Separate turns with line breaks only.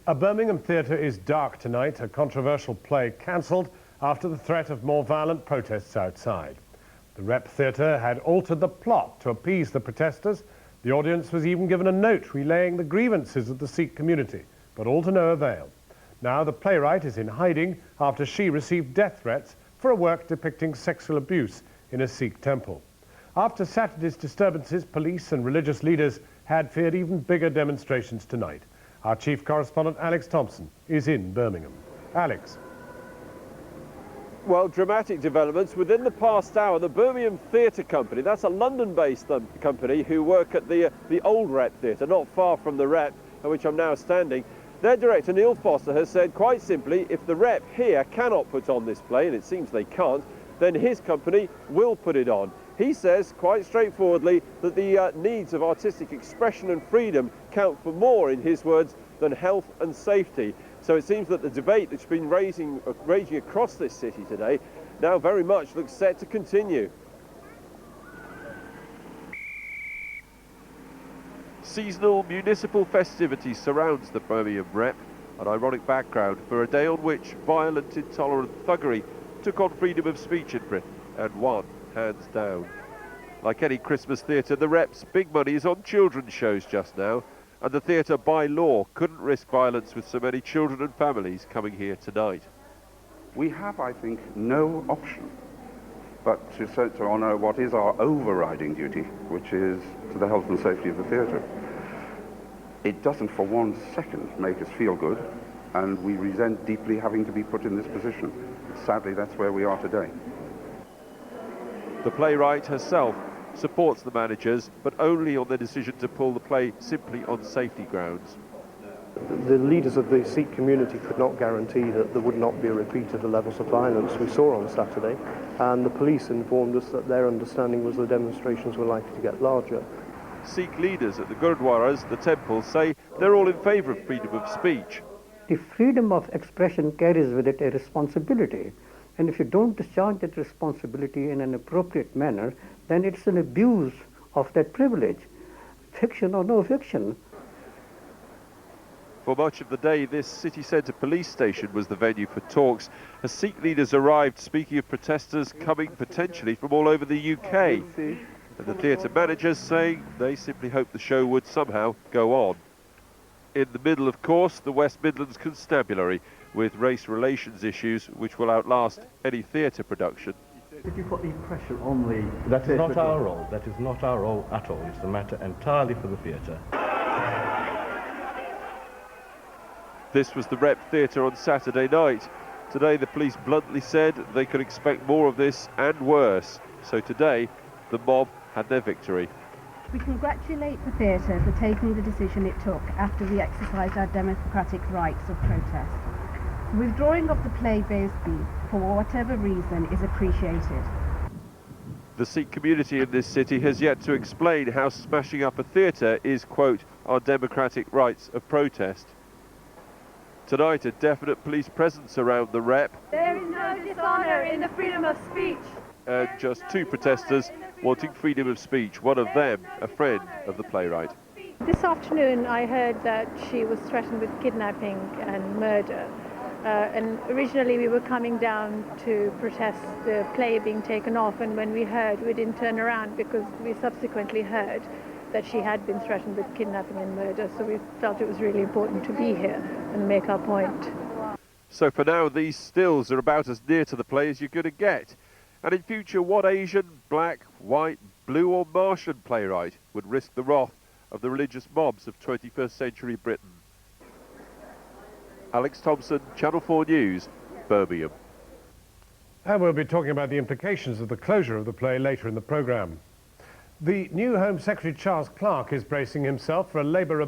A Birmingham theatre is dark tonight, a controversial play cancelled after the threat of more violent protests outside. The Rep Theatre had altered the plot to appease the protesters. The audience was even given a note relaying the grievances of the Sikh community, but all to no avail. Now the playwright is in hiding after she received death threats for a work depicting sexual abuse in a Sikh temple. After Saturday's disturbances, police and religious leaders had feared even bigger demonstrations tonight. Our chief correspondent, Alex Thompson, is in Birmingham. Alex.
Well, dramatic developments. Within the past hour, the Birmingham Theatre Company, that's a London-based company who work at the old Rep Theatre, not far from the Rep, at which I'm now standing. Their director, Neil Foster, has said quite simply, if the Rep here cannot put on this play, and it seems they can't, then his company will put it on. He says, quite straightforwardly, that the needs of artistic expression and freedom count for more, in his words, than health and safety. So it seems that the debate that's been raging across this city today now very much looks set to continue. Seasonal municipal festivities surrounds the Birmingham Rep, an ironic background for a day on which violent, intolerant thuggery took on freedom of speech in Britain and won, hands down. Like any Christmas theatre, the Rep's big money is on children's shows just now, and the theatre, by law, couldn't risk violence with so many children and families coming here tonight.
We have, I think, no option but to honour what is our overriding duty, which is to the health and safety of the theatre. It doesn't for one second make us feel good, and we resent deeply having to be put in this position. Sadly, that's where we are today.
The playwright herself supports the managers, but only on their decision to pull the play simply on safety grounds.
The leaders of the Sikh community could not guarantee that there would not be a repeat of the levels of violence we saw on Saturday, and the police informed us that their understanding was the demonstrations were likely to get larger.
Sikh leaders at the Gurdwaras, the temples, say they're all in favour of freedom of speech.
The freedom of expression carries with it a responsibility, and if you don't discharge that responsibility in an appropriate manner, then it's an abuse of that privilege, fiction or no fiction.
For much of the day, this city centre police station was the venue for talks as Sikh leaders arrived, speaking of protesters coming potentially from all over the UK. And the theatre managers saying they simply hoped the show would somehow go on. In the middle, of course, the West Midlands constabulary, with race relations issues which will outlast any theatre production.
Did you put the pressure on the...
That is not our role. That is not our role at all. It's a matter entirely for the theatre.
This was the Rep Theatre on Saturday night. Today the police bluntly said they could expect more of this and worse. So today, the mob had their victory.
We congratulate the theatre for taking the decision it took after we exercised our democratic rights of protest. The withdrawing of the play Bezhti, for whatever reason, is appreciated.
The Sikh community in this city has yet to explain how smashing up a theatre is, quote, our democratic rights of protest. Tonight, a definite police presence around the Rep.
There is no dishonour in the freedom of speech.
And just two protesters wanting freedom of speech, one of them a friend of the playwright.
This afternoon I heard that she was threatened with kidnapping and murder. And originally we were coming down to protest the play being taken off, and when we heard, we didn't turn around because we subsequently heard that she had been threatened with kidnapping and murder, so we felt it was really important to be here and make our point.
So for now, these stills are about as near to the play as you're going to get. And in future, what Asian, black, white, blue or Martian playwright would risk the wrath of the religious mobs of 21st century Britain? Alex Thompson, Channel 4 News, Birmingham.
And we'll be talking about the implications of the closure of the play later in the programme. The new Home Secretary Charles Clarke is bracing himself for a Labour